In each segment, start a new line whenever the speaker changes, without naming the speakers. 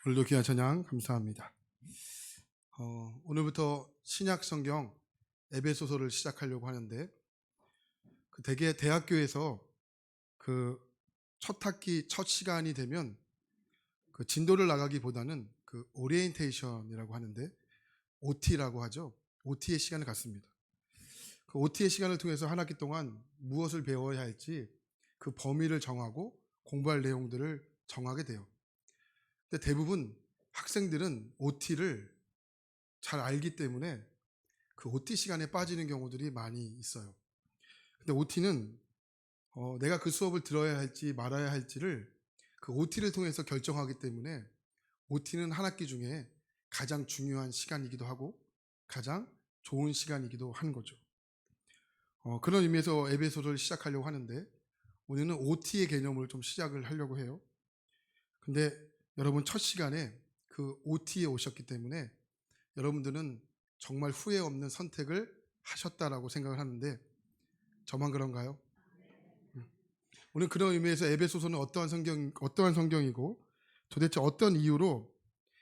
오늘도 귀한 찬양 감사합니다. 오늘부터 신약 성경 에베소서를 시작하려고 하는데 대개 대학교에서 그 첫 학기 첫 시간이 되면 그 진도를 나가기보다는 그 오리엔테이션이라고 하는데 OT라고 하죠. OT의 시간을 갖습니다. 그 OT의 시간을 통해서 한 학기 동안 무엇을 배워야 할지 그 범위를 정하고 공부할 내용들을 정하게 돼요. 근데 대부분 학생들은 OT를 잘 알기 때문에 그 OT 시간에 빠지는 경우들이 많이 있어요. 근데 OT는 내가 그 수업을 들어야 할지 말아야 할지를 그 OT를 통해서 결정하기 때문에 OT는 한 학기 중에 가장 중요한 시간이기도 하고 가장 좋은 시간이기도 하는 거죠. 그런 의미에서 에베소서를 시작하려고 하는데 오늘은 OT의 개념을 좀 시작을 하려고 해요. 근데 여러분 첫 시간에 그 OT에 오셨기 때문에 여러분들은 정말 후회 없는 선택을 하셨다라고 생각을 하는데 저만 그런가요? 오늘 그런 의미에서 에베소서는 어떠한 성경이고 도대체 어떤 이유로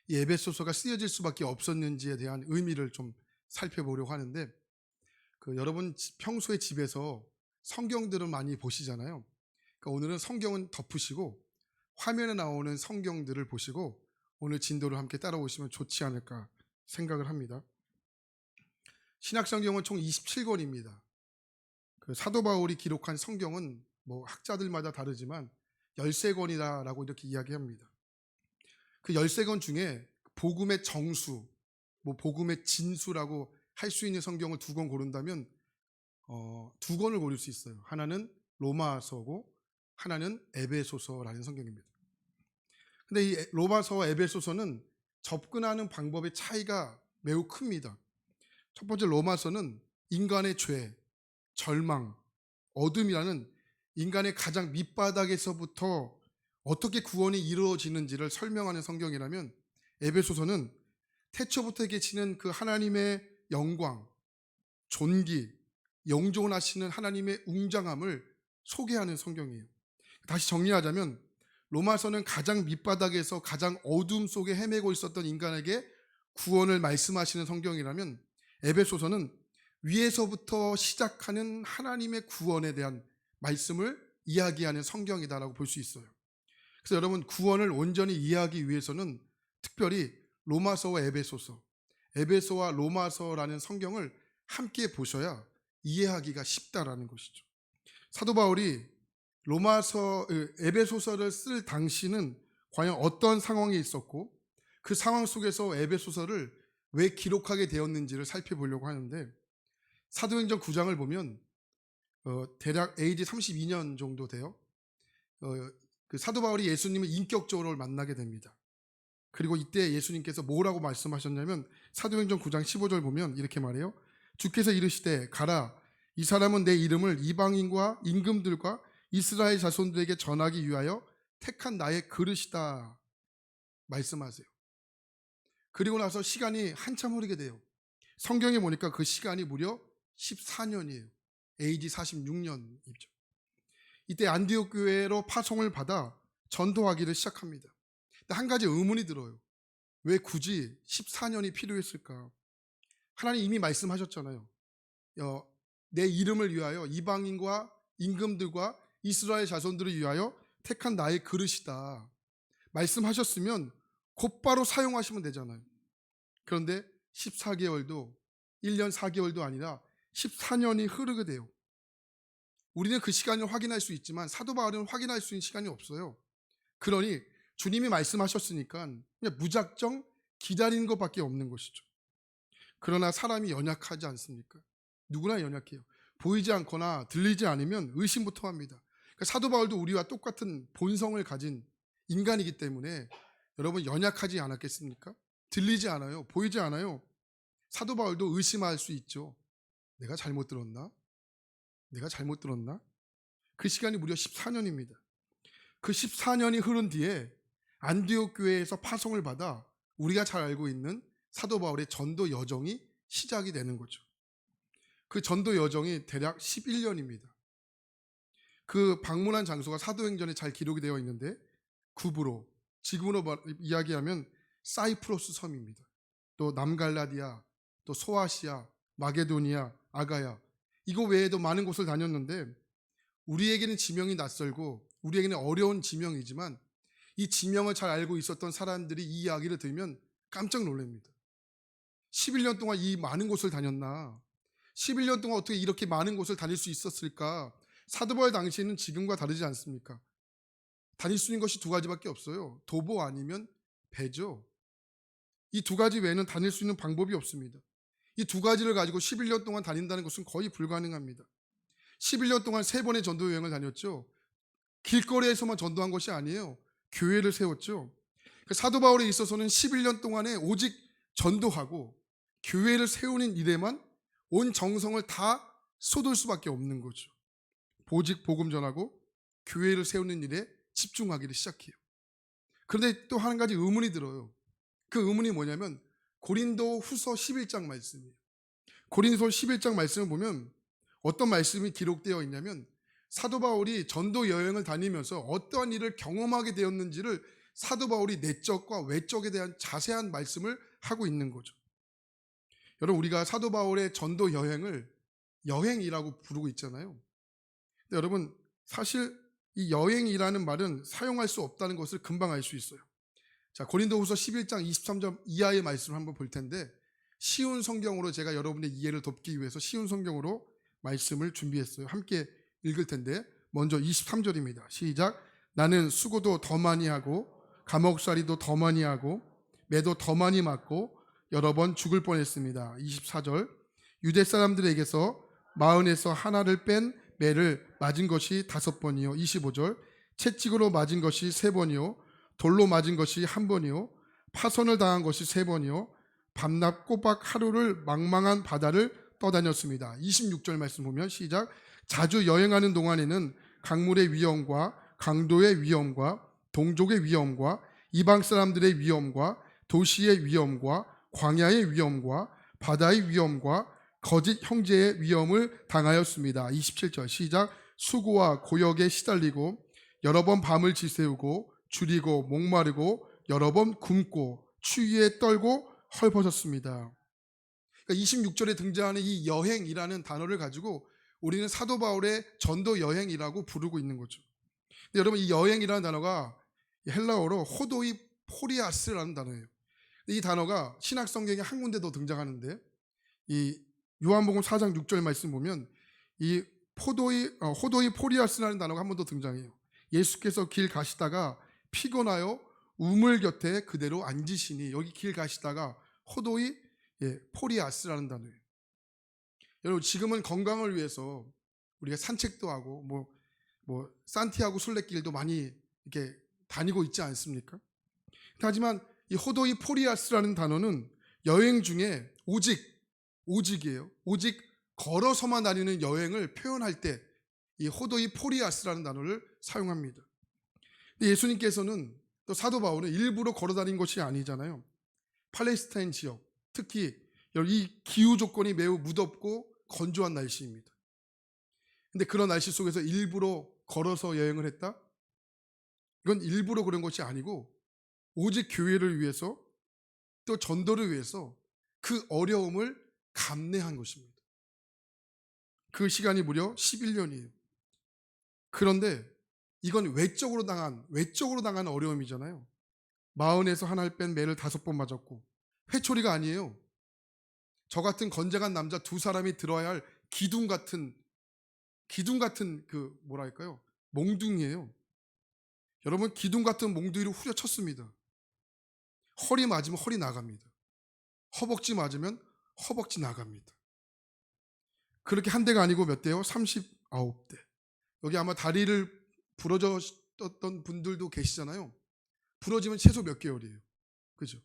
이 에베소서가 쓰여질 수밖에 없었는지에 대한 의미를 좀 살펴보려고 하는데 여러분 평소에 집에서 성경들을 많이 보시잖아요. 그러니까 오늘은 성경은 덮으시고 화면에 나오는 성경들을 보시고 오늘 진도를 함께 따라오시면 좋지 않을까 생각을 합니다. 신약 성경은 총 27권입니다. 그 사도 바울이 기록한 성경은 뭐 학자들마다 다르지만 13권이라고 이렇게 이야기합니다. 그 13권 중에 복음의 정수, 뭐 복음의 진수라고 할 수 있는 성경을 2권 고른다면 2권을 고를 수 있어요. 하나는 로마서고 하나는 에베소서라는 성경입니다. 근데 이 로마서와 에베소서는 접근하는 방법의 차이가 매우 큽니다. 첫 번째 로마서는 인간의 죄, 절망, 어둠이라는 인간의 가장 밑바닥에서부터 어떻게 구원이 이루어지는지를 설명하는 성경이라면 에베소서는 태초부터 계시는 그 하나님의 영광, 존귀, 영존하시는 하나님의 웅장함을 소개하는 성경이에요. 다시 정리하자면 로마서는 가장 밑바닥에서 가장 어둠 속에 헤매고 있었던 인간에게 구원을 말씀하시는 성경이라면 에베소서는 위에서부터 시작하는 하나님의 구원에 대한 말씀을 이야기하는 성경이다라고 볼 수 있어요. 그래서 여러분 구원을 온전히 이해하기 위해서는 특별히 로마서와 에베소서, 에베소와 로마서라는 성경을 함께 보셔야 이해하기가 쉽다라는 것이죠. 사도 바울이 에베소서를 쓸 당시는 과연 어떤 상황이 있었고 그 상황 속에서 에베소서를 왜 기록하게 되었는지를 살펴보려고 하는데 사도행전 9장을 보면 대략 AD 32년 정도 돼요. 그 사도 바울이 예수님을 인격적으로 만나게 됩니다. 그리고 이때 예수님께서 뭐라고 말씀하셨냐면 사도행전 9장 15절 보면 이렇게 말해요. 주께서 이르시되 가라 이 사람은 내 이름을 이방인과 임금들과 이스라엘 자손들에게 전하기 위하여 택한 나의 그릇이다 말씀하세요. 그리고 나서 시간이 한참 흐르게 돼요. 성경에 보니까 그 시간이 무려 14년이에요. AD 46년이죠. 이때 안디옥 교회로 파송을 받아 전도하기를 시작합니다. 근데 한 가지 의문이 들어요. 왜 굳이 14년이 필요했을까? 하나님 이미 말씀하셨잖아요. 내 이름을 위하여 이방인과 임금들과 이스라엘 자손들을 위하여 택한 나의 그릇이다. 말씀하셨으면 곧바로 사용하시면 되잖아요. 그런데 14개월도 1년 4개월도 아니라 14년이 흐르게 돼요. 우리는 그 시간을 확인할 수 있지만 사도 바울은 확인할 수 있는 시간이 없어요. 그러니 주님이 말씀하셨으니까 그냥 무작정 기다리는 것밖에 없는 것이죠. 그러나 사람이 연약하지 않습니까? 누구나 연약해요. 보이지 않거나 들리지 않으면 의심부터 합니다. 그러니까 사도 바울도 우리와 똑같은 본성을 가진 인간이기 때문에 여러분 연약하지 않았겠습니까? 들리지 않아요. 보이지 않아요. 사도 바울도 의심할 수 있죠. 내가 잘못 들었나? 내가 잘못 들었나? 그 시간이 무려 14년입니다. 그 14년이 흐른 뒤에 안디옥 교회에서 파송을 받아 우리가 잘 알고 있는 사도 바울의 전도 여정이 시작이 되는 거죠. 그 전도 여정이 대략 11년입니다. 그 방문한 장소가 사도행전에 잘 기록이 되어 있는데 구브로, 지금으로 이야기하면 사이프러스 섬입니다. 또 남갈라디아, 또 소아시아, 마게도니아, 아가야, 이거 외에도 많은 곳을 다녔는데 우리에게는 지명이 낯설고 우리에게는 어려운 지명이지만 이 지명을 잘 알고 있었던 사람들이 이 이야기를 들으면 깜짝 놀랍니다. 11년 동안 이 많은 곳을 다녔나? 11년 동안 어떻게 이렇게 많은 곳을 다닐 수 있었을까? 사도 바울 당시에는 지금과 다르지 않습니까? 다닐 수 있는 것이 두 가지밖에 없어요. 도보 아니면 배죠. 이 두 가지 외에는 다닐 수 있는 방법이 없습니다. 이 두 가지를 가지고 11년 동안 다닌다는 것은 거의 불가능합니다. 11년 동안 3번의 전도 여행을 다녔죠. 길거리에서만 전도한 것이 아니에요. 교회를 세웠죠. 사도 바울에 있어서는 11년 동안에 오직 전도하고 교회를 세우는 일에만 온 정성을 다 쏟을 수밖에 없는 거죠. 오직 복음 전하고 교회를 세우는 일에 집중하기를 시작해요. 그런데 또 한 가지 의문이 들어요. 그 의문이 뭐냐면 고린도 후서 11장 말씀이에요. 고린도 11장 말씀을 보면 어떤 말씀이 기록되어 있냐면 사도 바울이 전도 여행을 다니면서 어떠한 일을 경험하게 되었는지를 사도 바울이 내적과 외적에 대한 자세한 말씀을 하고 있는 거죠. 여러분, 우리가 사도 바울의 전도 여행을 여행이라고 부르고 있잖아요. 근데 여러분, 사실 이 여행이라는 말은 사용할 수 없다는 것을 금방 알 수 있어요. 자, 고린도후서 11장 23절 이하의 말씀을 한번 볼 텐데 쉬운 성경으로 제가 여러분의 이해를 돕기 위해서 쉬운 성경으로 말씀을 준비했어요. 함께 읽을 텐데 먼저 23절입니다. 시작. 나는 수고도 더 많이 하고 감옥살이도 더 많이 하고 매도 더 많이 맞고 여러 번 죽을 뻔했습니다. 24절. 유대 사람들에게서 마흔에서 하나를 뺀 매를 맞은 것이 5번이요. 25절. 채찍으로 맞은 것이 3번이요. 돌로 맞은 것이 1번이요. 파선을 당한 것이 3번이요. 밤낮 꼬박 하루를 망망한 바다를 떠다녔습니다. 26절 말씀 보면 시작. 자주 여행하는 동안에는 강물의 위험과 강도의 위험과 동족의 위험과 이방 사람들의 위험과 도시의 위험과 광야의 위험과 바다의 위험과 거짓 형제의 위험을 당하였습니다. 27절 시작. 수고와 고역에 시달리고 여러 번 밤을 지새우고 줄이고 목마르고 여러 번 굶고 추위에 떨고 헐벗었습니다. 그러니까 26절에 등장하는 이 여행이라는 단어를 가지고 우리는 사도 바울의 전도 여행이라고 부르고 있는 거죠. 근데 여러분, 이 여행이라는 단어가 헬라어로 호도이 포리아스라는 단어예요. 이 단어가 신약 성경에 한 군데 더 등장하는데 이 요한복음 4장 6절 말씀 보면 이 호도이 포리아스라는 단어가 한 번 더 등장해요. 예수께서 길 가시다가 피곤하여 우물 곁에 그대로 앉으시니, 여기 길 가시다가 호도이 포리아스라는 단어예요. 여러분, 지금은 건강을 위해서 우리가 산책도 하고 뭐 산티아고 순례길도 많이 이렇게 다니고 있지 않습니까? 하지만 이 호도이 포리아스라는 단어는 여행 중에 오직이에요. 오직 걸어서만 다니는 여행을 표현할 때 이 호도이 포리아스라는 단어를 사용합니다. 예수님께서는 또 사도 바울은 일부러 걸어 다닌 것이 아니잖아요. 팔레스타인 지역, 특히 이 기후 조건이 매우 무덥고 건조한 날씨입니다. 근데 그런 날씨 속에서 일부러 걸어서 여행을 했다? 이건 일부러 그런 것이 아니고 오직 교회를 위해서 또 전도를 위해서 그 어려움을 감내한 것입니다. 그 시간이 무려 11년이에요. 그런데 이건 외적으로 당한 어려움이잖아요. 마흔에서 하나를 뺀 매를 5번 맞았고, 회초리가 아니에요. 저 같은 건장한 남자 2사람이 들어야 할 기둥 같은 그 뭐랄까요? 몽둥이에요. 여러분, 기둥 같은 몽둥이를 후려쳤습니다. 허리 맞으면 허리 나갑니다. 허벅지 맞으면 허벅지 나갑니다. 그렇게 한 대가 아니고 몇 대요? 39대. 여기 아마 다리를 부러졌던 분들도 계시잖아요. 부러지면 최소 몇 개월이에요. 그죠?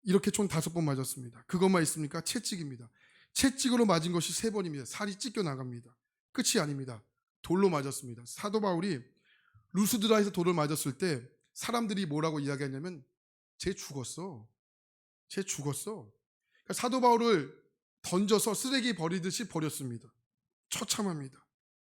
이렇게 총 5번 맞았습니다. 그것만 있습니까? 채찍입니다. 채찍으로 맞은 것이 3번입니다. 살이 찢겨 나갑니다. 끝이 아닙니다. 돌로 맞았습니다. 사도 바울이 루스드라에서 돌을 맞았을 때 사람들이 뭐라고 이야기했냐면 쟤 죽었어. 그러니까 사도 바울을 던져서 쓰레기 버리듯이 버렸습니다. 처참합니다.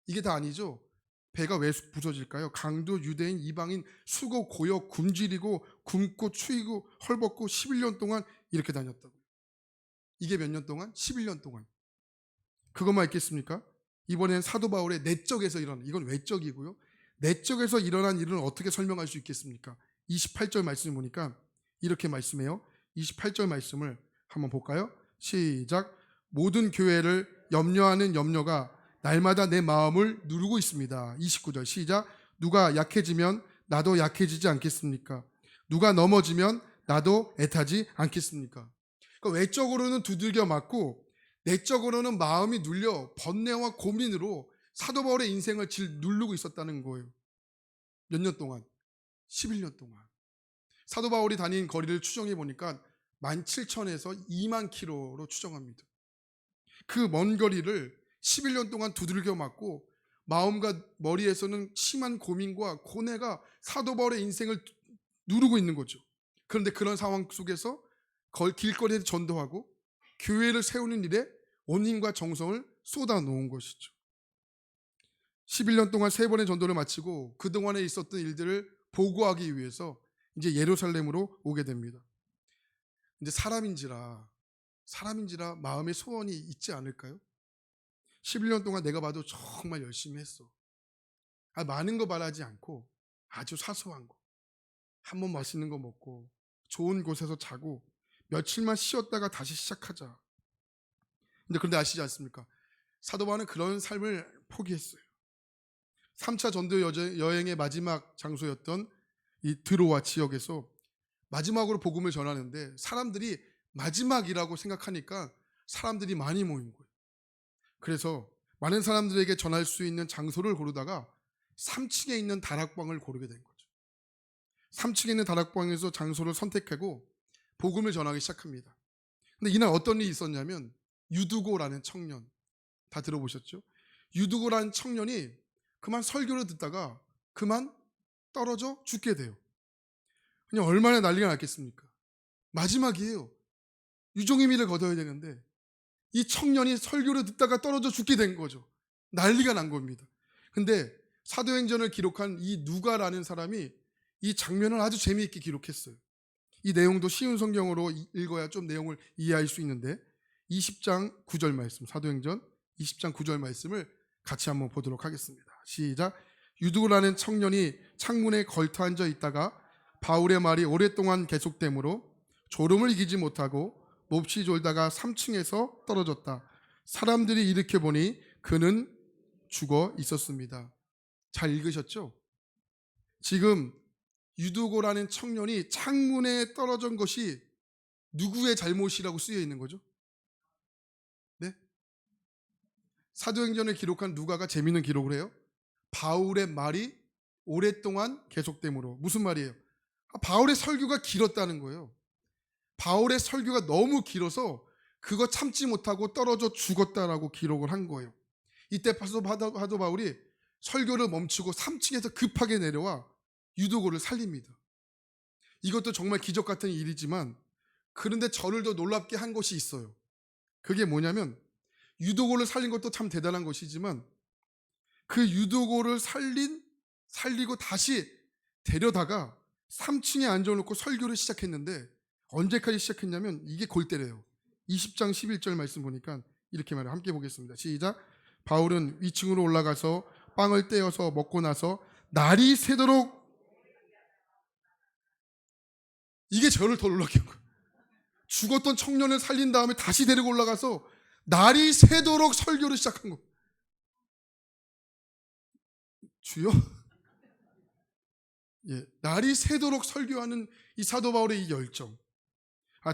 이게 다 아니죠. 배가 왜 부서질까요? 강도, 유대인, 이방인, 수고, 고역, 굶주리고 굶고 추이고 헐벗고 11년 동안 이렇게 다녔다고요. 이게 몇 년 동안? 11년 동안. 그것만 있겠습니까? 이번엔 사도 바울의 내적에서 일어난, 이건 외적이고요. 내적에서 일어난 일은 어떻게 설명할 수 있겠습니까? 28절 말씀을 보니까 이렇게 말씀해요. 28절 말씀을 한번 볼까요? 시작. 모든 교회를 염려하는 염려가 날마다 내 마음을 누르고 있습니다. 29절 시작. 누가 약해지면 나도 약해지지 않겠습니까? 누가 넘어지면 나도 애타지 않겠습니까? 그러니까 외적으로는 두들겨 맞고 내적으로는 마음이 눌려 번뇌와 고민으로 사도 바울의 인생을 누르고 있었다는 거예요. 몇 년 동안? 11년 동안. 사도 바울이 다닌 거리를 추정해 보니까 17,000에서 2만 킬로로 추정합니다. 그 먼 거리를 11년 동안 두들겨 맞고 마음과 머리에서는 심한 고민과 고뇌가 사도 바울의 인생을 누르고 있는 거죠. 그런데 그런 상황 속에서 길거리에서 전도하고 교회를 세우는 일에 온 힘과 정성을 쏟아 놓은 것이죠. 11년 동안 3번의 전도를 마치고 그동안에 있었던 일들을 보고하기 위해서 이제 예루살렘으로 오게 됩니다. 이제 사람인지라 마음의 소원이 있지 않을까요? 11년 동안 내가 봐도 정말 열심히 했어. 많은 거 바라지 않고 아주 사소한 거. 한 번 맛있는 거 먹고 좋은 곳에서 자고 며칠만 쉬었다가 다시 시작하자. 그런데 아시지 않습니까? 사도 바울은 그런 삶을 포기했어요. 3차 전도 여행의 마지막 장소였던 이 드로아 지역에서 마지막으로 복음을 전하는데 사람들이 마지막이라고 생각하니까 사람들이 많이 모인 거예요. 그래서 많은 사람들에게 전할 수 있는 장소를 고르다가 3층에 있는 다락방을 고르게 된 거죠. 3층에 있는 다락방에서 장소를 선택하고 복음을 전하기 시작합니다. 근데 이날 어떤 일이 있었냐면 유두고라는 청년, 다 들어보셨죠? 유두고라는 청년이 그만 설교를 듣다가 그만 떨어져 죽게 돼요. 그냥 얼마나 난리가 났겠습니까? 마지막이에요. 유종의미를 거둬야 되는데 이 청년이 설교를 듣다가 떨어져 죽게 된 거죠. 난리가 난 겁니다. 근데 사도행전을 기록한 이 누가라는 사람이 이 장면을 아주 재미있게 기록했어요. 이 내용도 쉬운 성경으로 읽어야 좀 내용을 이해할 수 있는데 20장 9절 말씀, 사도행전 20장 9절 말씀을 같이 한번 보도록 하겠습니다. 시작. 유두라는 청년이 창문에 걸터 앉아 있다가 바울의 말이 오랫동안 계속되므로 졸음을 이기지 못하고 몹시 졸다가 3층에서 떨어졌다. 사람들이 일으켜 보니 그는 죽어 있었습니다. 잘 읽으셨죠? 지금 유두고라는 청년이 창문에 떨어진 것이 누구의 잘못이라고 쓰여 있는 거죠? 네? 사도행전을 기록한 누가가 재미있는 기록을 해요. 바울의 말이 오랫동안 계속되므로. 무슨 말이에요? 바울의 설교가 길었다는 거예요. 바울의 설교가 너무 길어서 그거 참지 못하고 떨어져 죽었다라고 기록을 한 거예요. 이때 사도 바울이 설교를 멈추고 3층에서 급하게 내려와 유두고를 살립니다. 이것도 정말 기적 같은 일이지만 그런데 저를 더 놀랍게 한 것이 있어요. 그게 뭐냐면 유두고를 살린 것도 참 대단한 것이지만 그 유두고를 살리고 다시 데려다가 3층에 앉아놓고 설교를 시작했는데 언제까지 시작했냐면 이게 골때려요. 20장 11절 말씀 보니까 이렇게 말해요. 함께 보겠습니다. 시작. 바울은 위층으로 올라가서 빵을 떼어서 먹고 나서 날이 새도록, 이게 저를 더 놀랍게 한 거예요. 죽었던 청년을 살린 다음에 다시 데리고 올라가서 날이 새도록 설교를 시작한 거예요. 주여? 예, 날이 새도록 설교하는 이 사도 바울의 이 열정.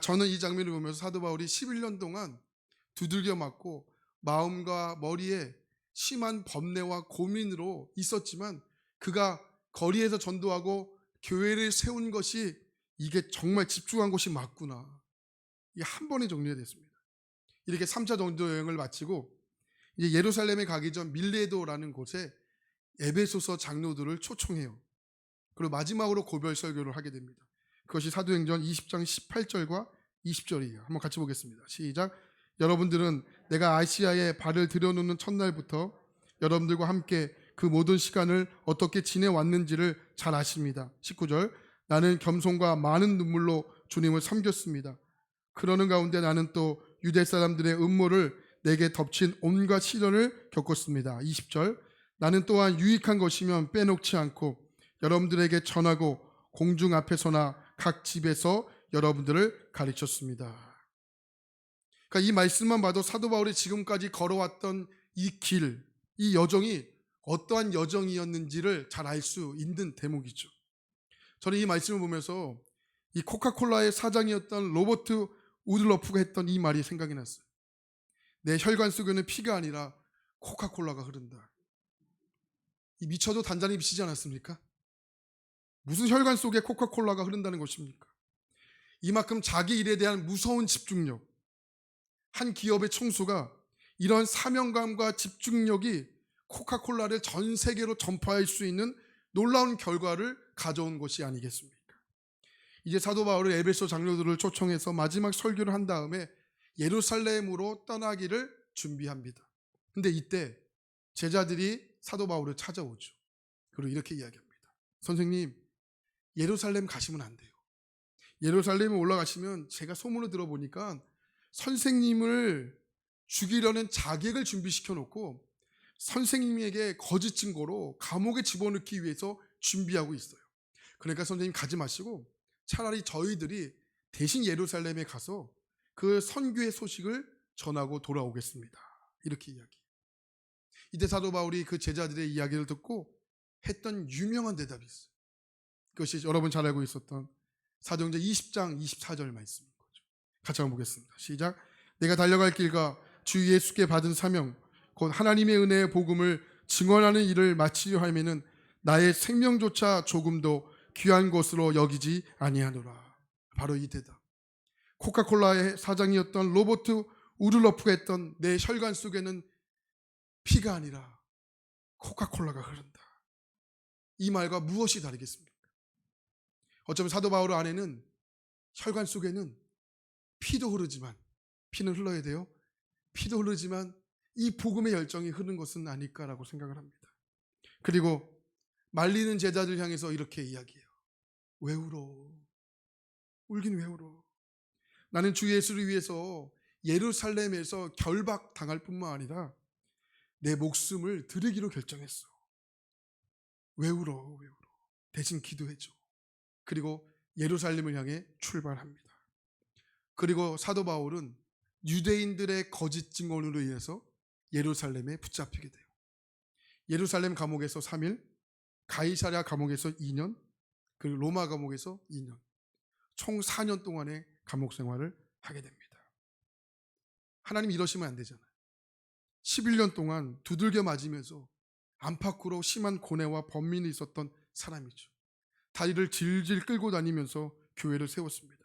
저는 이 장면을 보면서 사도 바울이 11년 동안 두들겨 맞고 마음과 머리에 심한 번뇌와 고민으로 있었지만 그가 거리에서 전도하고 교회를 세운 것이 이게 정말 집중한 것이 맞구나. 이게 한 번에 정리가 됐습니다. 이렇게 3차 전도 여행을 마치고 이제 예루살렘에 가기 전 밀레도라는 곳에 에베소서 장로들을 초청해요. 그리고 마지막으로 고별 설교를 하게 됩니다. 그것이 사도행전 20장 18절과 20절이에요. 한번 같이 보겠습니다. 시작. 여러분들은 내가 아시아에 발을 들여놓는 첫날부터 여러분들과 함께 그 모든 시간을 어떻게 지내왔는지를 잘 아십니다. 19절, 나는 겸손과 많은 눈물로 주님을 섬겼습니다. 그러는 가운데 나는 또 유대 사람들의 음모를 내게 덮친 온갖 시련을 겪었습니다. 20절, 나는 또한 유익한 것이면 빼놓지 않고 여러분들에게 전하고 공중 앞에서나 각 집에서 여러분들을 가르쳤습니다. 그러니까 이 말씀만 봐도 사도 바울이 지금까지 걸어왔던 이 길, 이 여정이 어떠한 여정이었는지를 잘 알 수 있는 대목이죠. 저는 이 말씀을 보면서 이 코카콜라의 사장이었던 로버트 우들러프가 했던 이 말이 생각이 났어요. 내 혈관 속에는 피가 아니라 코카콜라가 흐른다. 이 미쳐도 단단히 미치지 않았습니까? 무슨 혈관 속에 코카콜라가 흐른다는 것입니까? 이만큼 자기 일에 대한 무서운 집중력, 한 기업의 총수가 이런 사명감과 집중력이 코카콜라를 전 세계로 전파할 수 있는 놀라운 결과를 가져온 것이 아니겠습니까? 이제 사도 바울은 에베소 장로들을 초청해서 마지막 설교를 한 다음에 예루살렘으로 떠나기를 준비합니다. 근데 이때 제자들이 사도 바울을 찾아오죠. 그리고 이렇게 이야기합니다. 선생님, 예루살렘 가시면 안 돼요. 예루살렘에 올라가시면 제가 소문을 들어보니까 선생님을 죽이려는 자객을 준비시켜 놓고 선생님에게 거짓 증거로 감옥에 집어넣기 위해서 준비하고 있어요. 그러니까 선생님 가지 마시고 차라리 저희들이 대신 예루살렘에 가서 그 선교의 소식을 전하고 돌아오겠습니다. 이렇게 이야기해요. 이때 사도 바울이 그 제자들의 이야기를 듣고 했던 유명한 대답이 있어요. 그것이 여러분 잘 알고 있었던 사도행전 20장 24절 말씀인 거죠. 같이 한번 보겠습니다. 시작. 내가 달려갈 길과 주 예수께 받은 사명 곧 하나님의 은혜의 복음을 증언하는 일을 마치려 하면은 나의 생명조차 조금도 귀한 것으로 여기지 아니하노라. 바로 이 대답. 코카콜라의 사장이었던 로버트 우들러프가 했던 내 혈관 속에는 피가 아니라 코카콜라가 흐른다. 이 말과 무엇이 다르겠습니까? 어쩌면 사도 바울 안에는 혈관 속에는 피도 흐르지만, 피는 흘러야 돼요. 피도 흐르지만 이 복음의 열정이 흐르는 것은 아닐까라고 생각을 합니다. 그리고 말리는 제자들 향해서 이렇게 이야기해요. 왜 울어? 울긴 왜 울어? 나는 주 예수를 위해서 예루살렘에서 결박당할 뿐만 아니라 내 목숨을 드리기로 결정했어. 왜 울어? 왜 울어? 대신 기도해줘. 그리고 예루살렘을 향해 출발합니다. 그리고 사도 바울은 유대인들의 거짓 증언으로 인해서 예루살렘에 붙잡히게 돼요. 예루살렘 감옥에서 3일, 가이사랴 감옥에서 2년, 그리고 로마 감옥에서 2년, 총 4년 동안의 감옥 생활을 하게 됩니다. 하나님 이러시면 안 되잖아요. 11년 동안 두들겨 맞으면서 안팎으로 심한 고뇌와 번민이 있었던 사람이죠. 다리를 질질 끌고 다니면서 교회를 세웠습니다.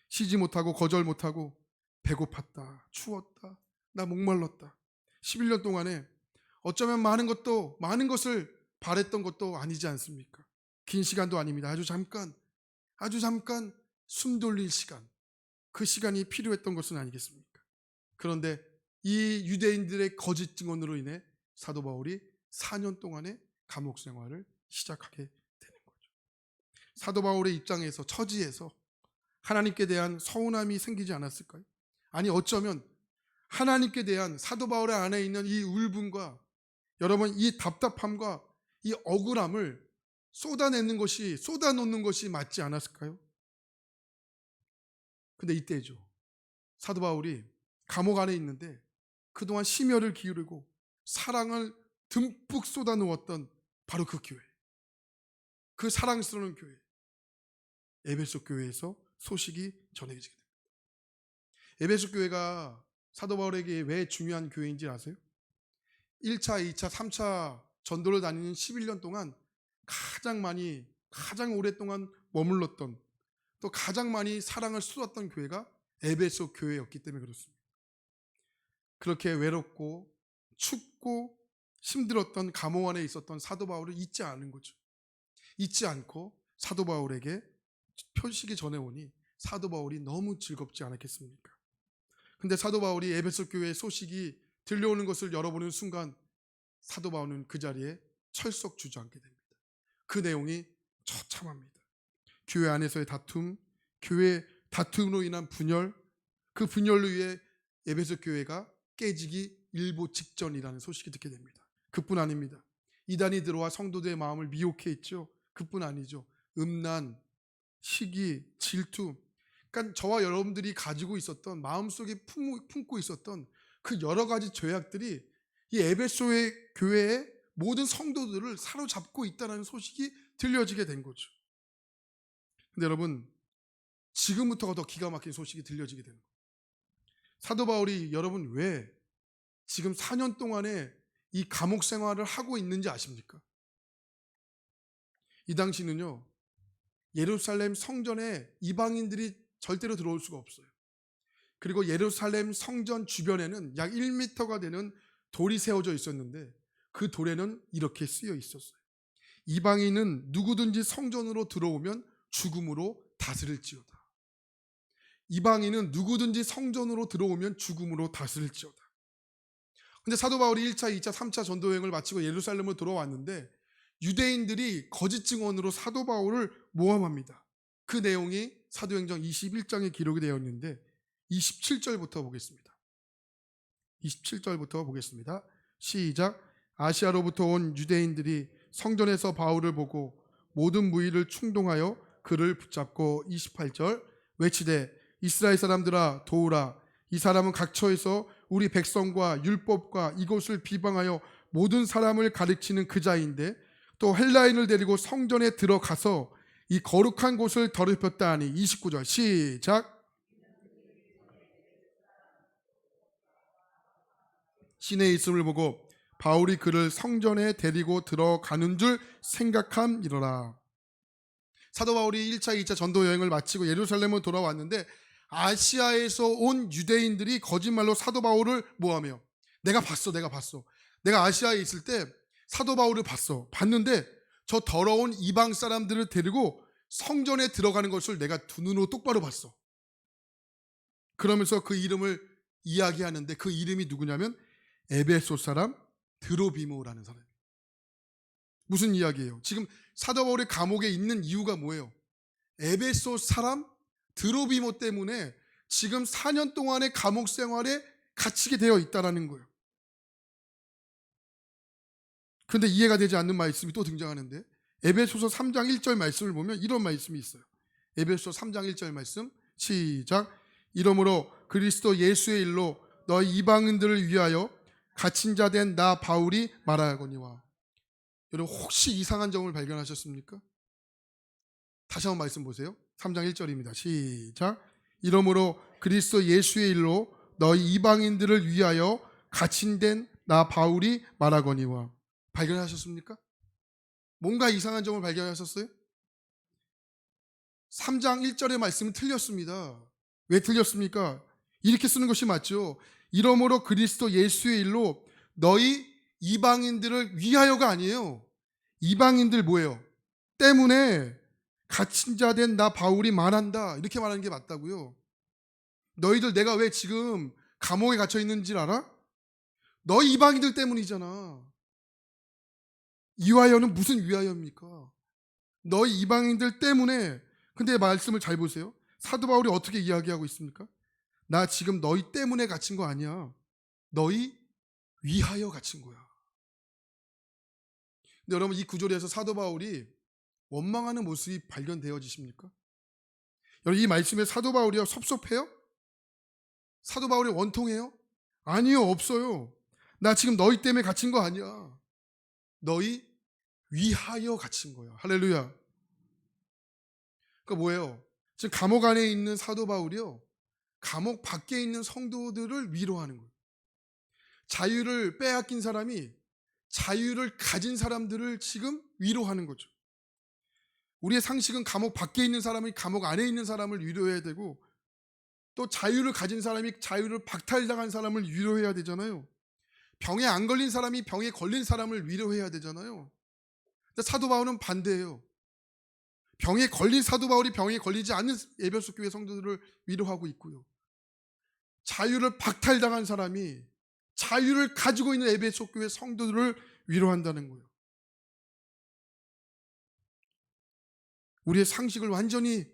쉬지 못하고 거절 못하고 배고팠다, 추웠다, 나 목말랐다. 11년 동안에 어쩌면 많은 것을 바랬던 것도 아니지 않습니까? 긴 시간도 아닙니다. 아주 잠깐 숨 돌릴 시간, 그 시간이 필요했던 것은 아니겠습니까? 그런데 이 유대인들의 거짓 증언으로 인해 사도 바울이 4년 동안의 감옥 생활을 시작하게 되는 거죠. 사도 바울의 입장에서, 처지에서 하나님께 대한 서운함이 생기지 않았을까요? 아니 어쩌면 하나님께 대한 사도 바울의 안에 있는 이 울분과 여러분 이 답답함과 이 억울함을 쏟아놓는 것이 맞지 않았을까요? 근데 이때죠. 사도 바울이 감옥 안에 있는데 그동안 심혈을 기울이고 사랑을 듬뿍 쏟아놓았던 바로 그 교회, 그 사랑스러운 교회, 에베소 교회에서 소식이 전해지게 됩니다. 에베소 교회가 사도 바울에게 왜 중요한 교회인지 아세요? 1차, 2차, 3차 전도를 다니는 11년 동안 가장 오랫동안 머물렀던, 또 가장 많이 사랑을 쏟았던 교회가 에베소 교회였기 때문에 그렇습니다. 그렇게 외롭고 춥고 힘들었던 감옥 안에 있었던 사도 바울을 잊지 않은 거죠. 잊지 않고 사도 바울에게 표식이 전해오니 사도 바울이 너무 즐겁지 않았겠습니까? 근데 사도 바울이 에베소 교회의 소식이 들려오는 것을 열어보는 순간 사도 바울은 그 자리에 철썩 주저앉게 됩니다. 그 내용이 처참합니다. 교회 안에서의 다툼, 교회 다툼으로 인한 분열, 그 분열로 인해 에베소 교회가 깨지기 일보 직전이라는 소식이 듣게 됩니다. 그뿐 아닙니다. 이단이 들어와 성도들의 마음을 미혹해 있죠. 그뿐 아니죠. 음란, 시기, 질투, 그러니까 저와 여러분들이 가지고 있었던 마음속에 품고 있었던 그 여러 가지 죄악들이 이 에베소의 교회의 모든 성도들을 사로잡고 있다는 소식이 들려지게 된 거죠. 근데 여러분, 지금부터가 더 기가 막힌 소식이 들려지게 되는 거예요. 사도 바울이 여러분 왜 지금 4년 동안에 이 감옥 생활을 하고 있는지 아십니까? 이 당시는요, 예루살렘 성전에 이방인들이 절대로 들어올 수가 없어요. 그리고 예루살렘 성전 주변에는 약 1m가 되는 돌이 세워져 있었는데 그 돌에는 이렇게 쓰여 있었어요. 이방인은 누구든지 성전으로 들어오면 죽음으로 다스릴지어다. 이방인은 누구든지 성전으로 들어오면 죽음으로 다스릴지어다. 근데 사도 바울이 1차, 2차, 3차 전도 여행을 마치고 예루살렘으로 돌아왔는데 유대인들이 거짓 증언으로 사도 바울을 모함합니다. 그 내용이 사도행전 21장에 기록이 되어 있는데 27절부터 보겠습니다. 27절부터 보겠습니다. 시작. 아시아로부터 온 유대인들이 성전에서 바울을 보고 모든 무리를 충동하여 그를 붙잡고 28절 외치되 이스라엘 사람들아 도우라. 이 사람은 각처에서 우리 백성과 율법과 이것을 비방하여 모든 사람을 가르치는 그 자인데 또 헬라인을 데리고 성전에 들어가서 이 거룩한 곳을 더럽혔다 하니 29절 시작. 신의 있음을 보고 바울이 그를 성전에 데리고 들어가는 줄 생각함이로라. 사도 바울이 1차, 2차 전도 여행을 마치고 예루살렘으로 돌아왔는데 아시아에서 온 유대인들이 거짓말로 사도 바울을 모함해요. 내가 봤어. 내가 아시아에 있을 때 사도 바울을 봤는데 저 더러운 이방 사람들을 데리고 성전에 들어가는 것을 내가 두 눈으로 똑바로 봤어. 그러면서 그 이름을 이야기하는데 그 이름이 누구냐면 에베소 사람 드로비모라는 사람이에요. 무슨 이야기예요? 지금 사도 바울이 감옥에 있는 이유가 뭐예요? 에베소 사람 드로비모 때문에 지금 4년 동안의 감옥 생활에 갇히게 되어 있다는 거예요. 그런데 이해가 되지 않는 말씀이 또 등장하는데 에베소서 3장 1절 말씀을 보면 이런 말씀이 있어요. 에베소 3장 1절 말씀 시작. 이러므로 그리스도 예수의 일로 너희 이방인들을 위하여 갇힌 자 된 나 바울이 말하거니와. 여러분 혹시 이상한 점을 발견하셨습니까? 다시 한번 말씀 보세요. 3장 1절입니다. 시작. 이러므로 그리스도 예수의 일로 너희 이방인들을 위하여 갇힌 된 나 바울이 말하거니와. 발견하셨습니까? 뭔가 이상한 점을 발견하셨어요? 3장 1절의 말씀은 틀렸습니다. 왜 틀렸습니까? 이렇게 쓰는 것이 맞죠. 이러므로 그리스도 예수의 일로 너희 이방인들을 위하여가 아니에요. 이방인들 뭐예요? 때문에 갇힌 자 된 나 바울이 말한다. 이렇게 말하는 게 맞다고요. 너희들 내가 왜 지금 감옥에 갇혀 있는지 알아? 너희 이방인들 때문이잖아. 위하여는 무슨 위하여입니까? 너희 이방인들 때문에. 근데 말씀을 잘 보세요. 사도 바울이 어떻게 이야기하고 있습니까? 나 지금 너희 때문에 갇힌 거 아니야. 너희 위하여 갇힌 거야. 근데 여러분 이 구절에서 사도 바울이 원망하는 모습이 발견되어지십니까? 여러분 이 말씀에 사도 바울이요 섭섭해요? 사도 바울이 원통해요? 아니요, 없어요. 나 지금 너희 때문에 갇힌 거 아니야. 너희 위하여 갇힌 거야. 할렐루야. 그러니까 뭐예요? 지금 감옥 안에 있는 사도 바울이요 감옥 밖에 있는 성도들을 위로하는 거예요. 자유를 빼앗긴 사람이 자유를 가진 사람들을 지금 위로하는 거죠. 우리의 상식은 감옥 밖에 있는 사람이 감옥 안에 있는 사람을 위로해야 되고 또 자유를 가진 사람이 자유를 박탈당한 사람을 위로해야 되잖아요. 병에 안 걸린 사람이 병에 걸린 사람을 위로해야 되잖아요. 근데 사도 바울은 반대예요. 병에 걸린 사도 바울이 병에 걸리지 않는 에베소 교회 성도들을 위로하고 있고요. 자유를 박탈당한 사람이 자유를 가지고 있는 에베소 교회 성도들을 위로한다는 거예요. 우리의 상식을 완전히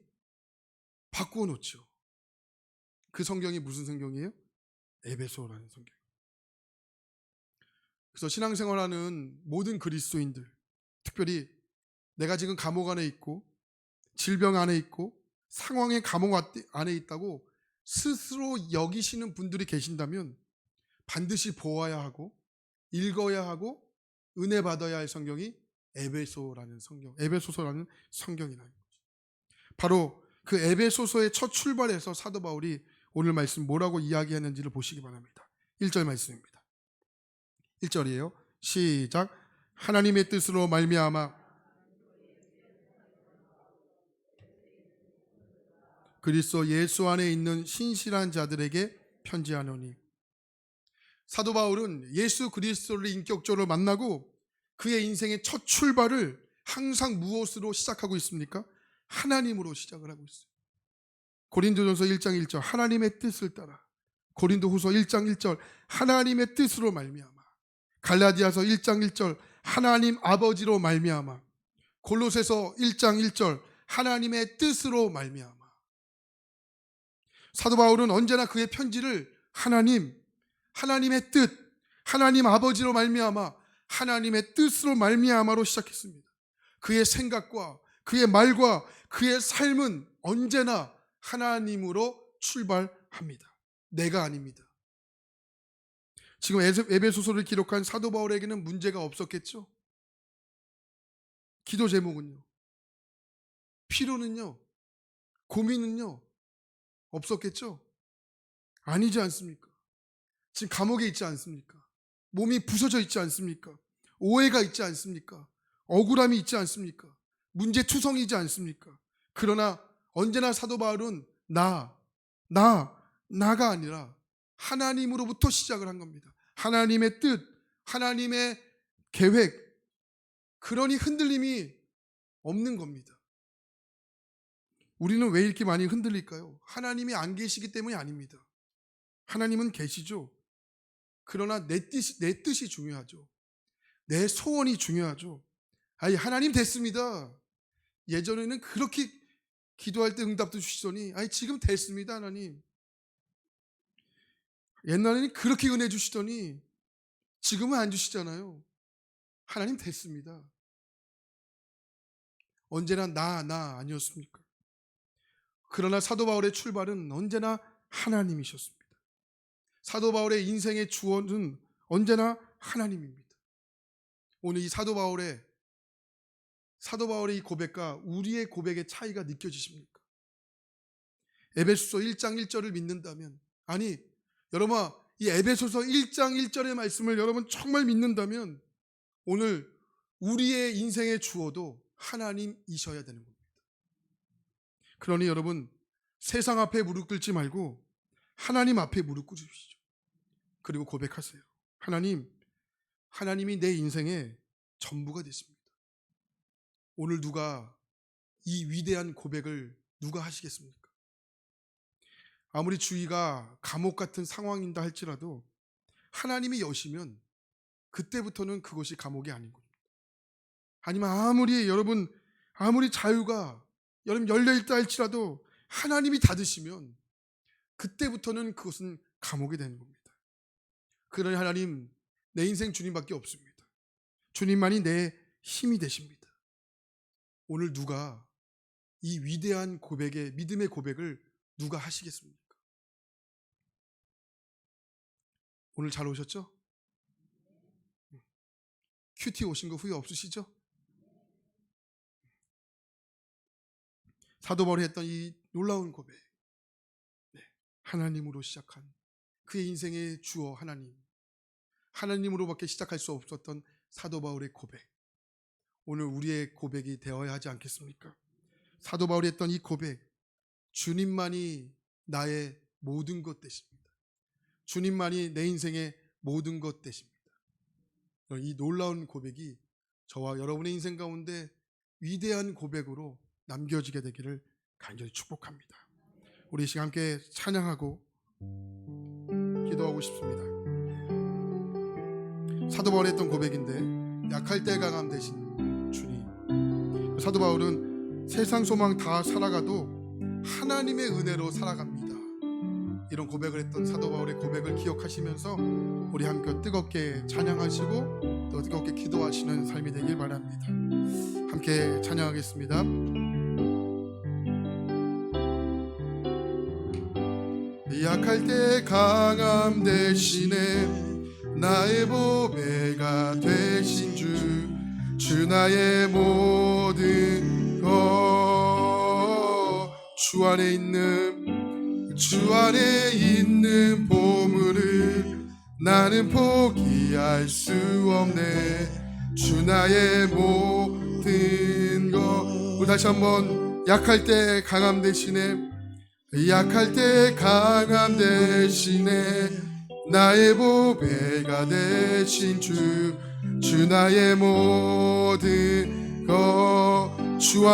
바꾸어 놓죠. 그 성경이 무슨 성경이에요? 에베소라는 성경. 그래서 신앙생활하는 모든 그리스도인들, 특별히 내가 지금 감옥 안에 있고 질병 안에 있고 상황의 감옥 안에 있다고 스스로 여기시는 분들이 계신다면 반드시 보아야 하고 읽어야 하고 은혜 받아야 할 성경이 에베소라는 성경, 에베소서라는 성경이라는 거죠. 바로 그 에베소서의 첫 출발에서 사도 바울이 오늘 말씀 뭐라고 이야기했는지를 보시기 바랍니다. 1절 말씀입니다. 1절이에요. 시작. 하나님의 뜻으로 말미암아 그리스도 예수 안에 있는 신실한 자들에게 편지하노니. 사도 바울은 예수 그리스도를 인격적으로 만나고 그의 인생의 첫 출발을 항상 무엇으로 시작하고 있습니까? 하나님으로 시작을 하고 있어요. 고린도전서 1장 1절 하나님의 뜻을 따라, 고린도후서 1장 1절 하나님의 뜻으로 말미암아, 갈라디아서 1장 1절 하나님 아버지로 말미암아, 골로새서 1장 1절 하나님의 뜻으로 말미암아. 사도 바울은 언제나 그의 편지를 하나님의 뜻, 하나님 아버지로 말미암아, 하나님의 뜻으로 말미암아로 시작했습니다. 그의 생각과 그의 말과 그의 삶은 언제나 하나님으로 출발합니다. 내가 아닙니다. 지금 에베소서를 기록한 사도 바울에게는 문제가 없었겠죠? 기도 제목은요? 필요는요? 고민은요? 없었겠죠? 아니지 않습니까? 지금 감옥에 있지 않습니까? 몸이 부서져 있지 않습니까? 오해가 있지 않습니까? 억울함이 있지 않습니까? 문제투성이지 않습니까? 그러나 언제나 사도 바울은 나가 아니라 하나님으로부터 시작을 한 겁니다. 하나님의 뜻, 하나님의 계획, 그러니 흔들림이 없는 겁니다. 우리는 왜 이렇게 많이 흔들릴까요? 하나님이 안 계시기 때문이 아닙니다. 하나님은 계시죠. 그러나 내 뜻이 중요하죠. 내 소원이 중요하죠. 아니, 하나님 됐습니다. 예전에는 그렇게 기도할 때 응답도 주시더니 아니 지금 됐습니다 하나님. 옛날에는 그렇게 은혜 주시더니 지금은 안 주시잖아요. 하나님 됐습니다. 언제나 나 아니었습니까? 그러나 사도 바울의 출발은 언제나 하나님이셨습니다. 사도 바울의 인생의 주원은 언제나 하나님입니다. 오늘 이 사도 바울의 이 고백과 우리의 고백의 차이가 느껴지십니까? 에베소서 1장 1절을 믿는다면, 아니 여러분 이 에베소서 1장 1절의 말씀을 여러분 정말 믿는다면 오늘 우리의 인생의 주어도 하나님이셔야 되는 겁니다. 그러니 여러분 세상 앞에 무릎 꿇지 말고 하나님 앞에 무릎 꿇으시죠. 그리고 고백하세요. 하나님이 내 인생의 전부가 됐습니다. 오늘 누가 이 위대한 고백을 누가 하시겠습니까? 아무리 주위가 감옥 같은 상황인다 할지라도 하나님이 여시면 그때부터는 그것이 감옥이 아닌 겁니다. 아니면 아무리 자유가 여러분 열려있다 할지라도 하나님이 닫으시면 그때부터는 그것은 감옥이 되는 겁니다. 그러니 하나님, 내 인생 주님밖에 없습니다. 주님만이 내 힘이 되십니다. 오늘 누가 이 위대한 고백의 믿음의 고백을 누가 하시겠습니까? 오늘 잘 오셨죠? 큐티 오신 거 후회 없으시죠? 사도 바울이 했던 이 놀라운 고백, 하나님으로 시작한 그의 인생의 주어 하나님으로밖에 시작할 수 없었던 사도 바울의 고백, 오늘 우리의 고백이 되어야 하지 않겠습니까? 사도 바울이 했던 이 고백, 주님만이 나의 모든 것 되십니다. 주님만이 내 인생의 모든 것 되십니다. 이 놀라운 고백이 저와 여러분의 인생 가운데 위대한 고백으로 남겨지게 되기를 간절히 축복합니다. 우리 이 시간 함께 찬양하고 기도하고 싶습니다. 사도 바울이 했던 고백인데 약할 때 강함 되신 주님. 사도 바울은 세상 소망 다 살아가도 하나님의 은혜로 살아갑니다. 이런 고백을 했던 사도 바울의 고백을 기억하시면서 우리 함께 뜨겁게 찬양하시고 또 뜨겁게 기도하시는 삶이 되길 바랍니다. 함께 찬양하겠습니다. 약할 때 강함 대신에 나의 보배가 되신 주 나의 모든 것 주 안에 있는 보물을 나는 포기할 수 없네. 주 나의 모든 것. 우리 다시 한번 약할 때 강함 대신에 나의 보배가 되신 주 나의 모든 것. 주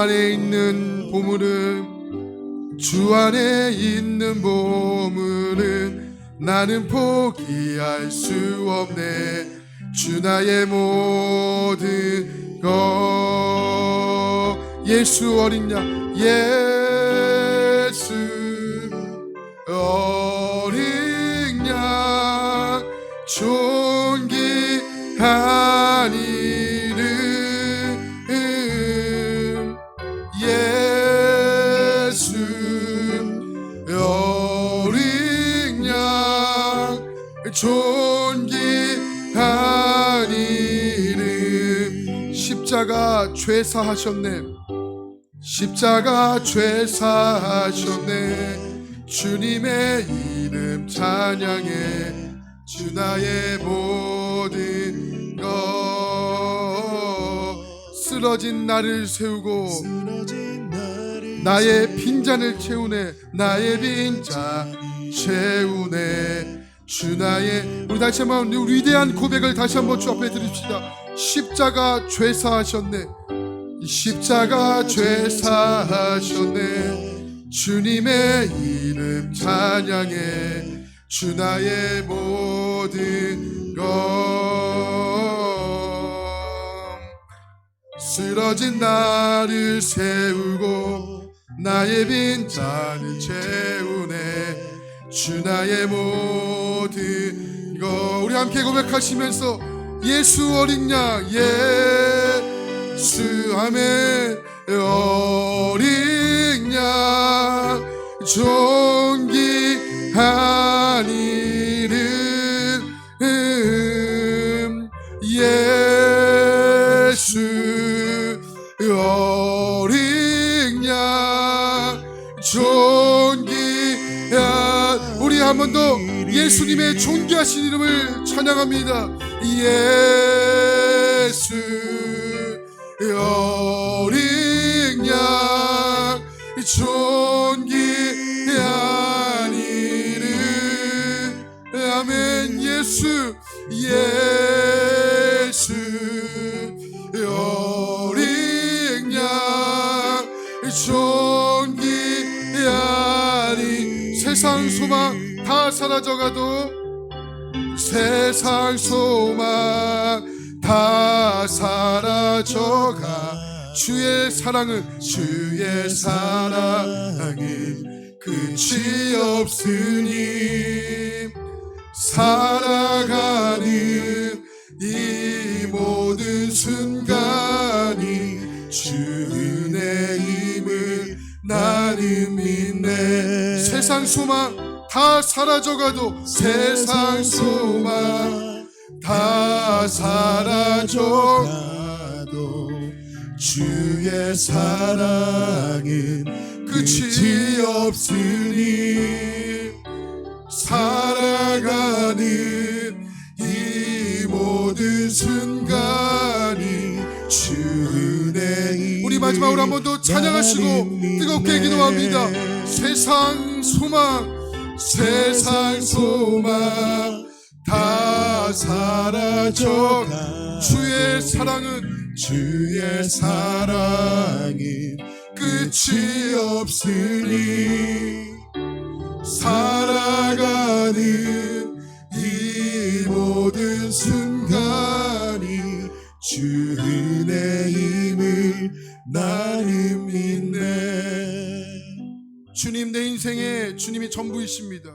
안에 있는 보물은 나는 포기할 수 없네. 주 나의 모든 것. 예수 어린 양, 예수 어린 양, 존귀한 이름, 예수 어린 양, 존귀한 이름. 십자가 죄 사하셨네. 주님의 이름 찬양해. 주 나의 모든 것. 쓰러진 나를 세우고 나의 빈잔을 채우네. 주 나의. 우리 다시 한번 우리 위대한 고백을 다시 한번 주 앞에 드립시다. 십자가 죄 사하셨네. 주님의 이름 찬양해. 주 나의 모든 것. 쓰러진 나를 세우고 나의 빈잔을 채우네. 주 나의 모든 것. 우리 함께 고백하시면서 예수 어린 양, 예수 아멘. 어린 양, 존귀한 이름, 예수 어린 양, 존귀한. 우리 한 번 더 예수님의 존귀하신 이름을 찬양합니다. 예수 어린 양, 존귀한 이름, 아멘. 예수 어린 양, 존귀한 이름. 세상 소망 다 사라져가도 주의 사랑은 끝이 없으니 살아가는 이 모든 순간이 주 은혜임을 나는 믿네. 세상 소망 다 사라져가도 주의 사랑은 끝이 없으니 살아가는 이 모든 순간이 주 은혜이. 우리 마지막으로 한 번 더 찬양하시고 뜨겁게 기도합니다. 세상 소망 다 사라져가 주의 사랑은 끝이 없으니 살아가는 이 모든 순간이 주 은혜임을 나는 믿네. 인생에 주님이 전부이십니다.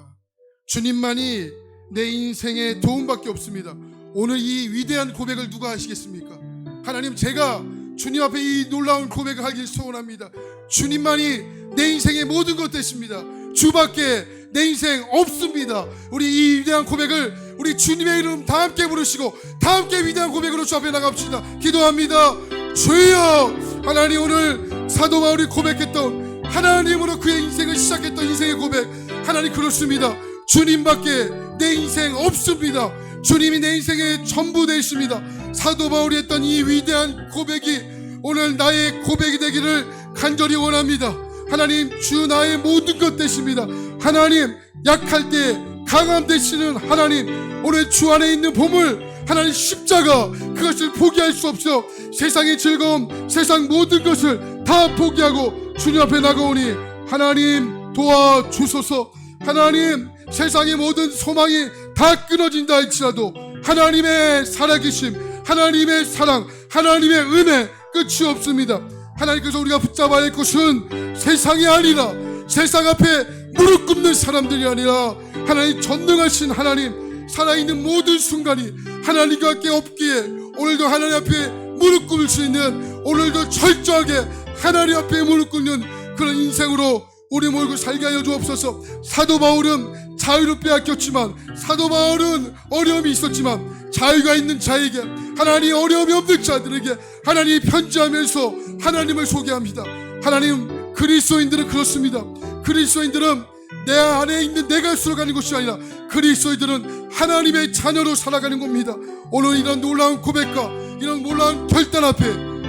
주님만이 내 인생의 도움밖에 없습니다. 오늘 이 위대한 고백을 누가 하시겠습니까? 하나님, 제가 주님 앞에 이 놀라운 고백을 하길 소원합니다. 주님만이 내 인생의 모든 것 되십니다. 주밖에 내 인생 없습니다. 우리 이 위대한 고백을 우리 주님의 이름 다 함께 부르시고 다 함께 위대한 고백으로 주 앞에 나갑시다. 기도합니다. 주여, 하나님, 오늘 사도 바울이 고백했던 하나님으로 그의 인생을 시작했던 인생의 고백, 하나님, 그렇습니다. 주님밖에 내 인생 없습니다. 주님이 내 인생의 전부 되십니다. 사도 바울이 했던 이 위대한 고백이 오늘 나의 고백이 되기를 간절히 원합니다. 하나님, 주 나의 모든 것 되십니다. 하나님, 약할 때 강함 되시는 하나님, 오늘 주 안에 있는 보물, 하나님 십자가, 그것을 포기할 수 없어 세상의 즐거움, 세상 모든 것을 다 포기하고 주님 앞에 나가오니 하나님 도와주소서. 하나님, 세상의 모든 소망이 다 끊어진다 할지라도 하나님의 살아계심, 하나님의 사랑, 하나님의 은혜 끝이 없습니다. 하나님께서 우리가 붙잡아야 할 것은 세상이 아니라, 세상 앞에 무릎 꿇는 사람들이 아니라 하나님 전능하신 하나님, 살아있는 모든 순간이 하나님과 함께 없기에 오늘도 하나님 앞에 무릎 꿇을 수 있는, 오늘도 철저하게 하나님 앞에 무릎 꿇는 그런 인생으로 우리 모두 살게 하여 주옵소서. 사도 바울은 자유를 빼앗겼지만, 사도 바울은 어려움이 있었지만 자유가 있는 자에게, 하나님 어려움이 없는 자들에게 하나님이 편지하면서 하나님을 소개합니다. 하나님, 그리스도인들은 그렇습니다. 그리스도인들은 내 안에 있는 내가 들어가는 것이 아니라 그리스도인들은 하나님의 자녀로 살아가는 겁니다. 오늘 이런 놀라운 고백과 이런 놀라운 결단 앞에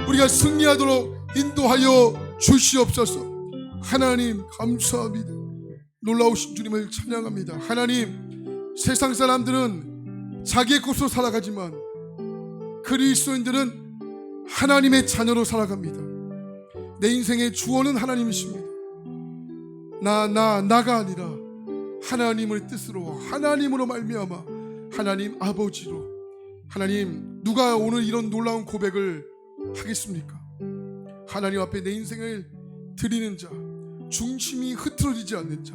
우리가 승리하도록 인도하여 주시옵소서. 하나님, 감사합니다. 놀라우신 주님을 찬양합니다. 하나님, 세상 사람들은 자기의 것으로 살아가지만 그리스도인들은 하나님의 자녀로 살아갑니다. 내 인생의 주원은 하나님이십니다. 나가 아니라 하나님의 뜻으로, 하나님으로 말미암아 하나님 아버지로. 하나님, 누가 오늘 이런 놀라운 고백을 하겠습니까? 하나님 앞에 내 인생을 드리는 자, 중심이 흐트러지지 않는 자,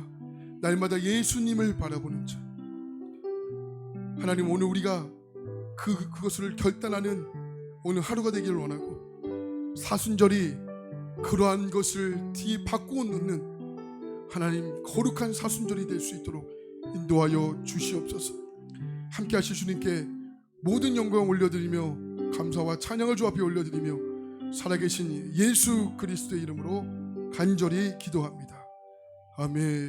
날마다 예수님을 바라보는 자. 하나님, 오늘 우리가 그것을 결단하는 오늘 하루가 되기를 원하고, 사순절이 그러한 것을 뒤에 바꾸어 놓는 하나님 거룩한 사순절이 될 수 있도록 인도하여 주시옵소서. 함께 하실 주님께 모든 영광 올려드리며 감사와 찬양을 주 앞에 올려드리며 살아계신 예수 그리스도의 이름으로 간절히 기도합니다. 아멘.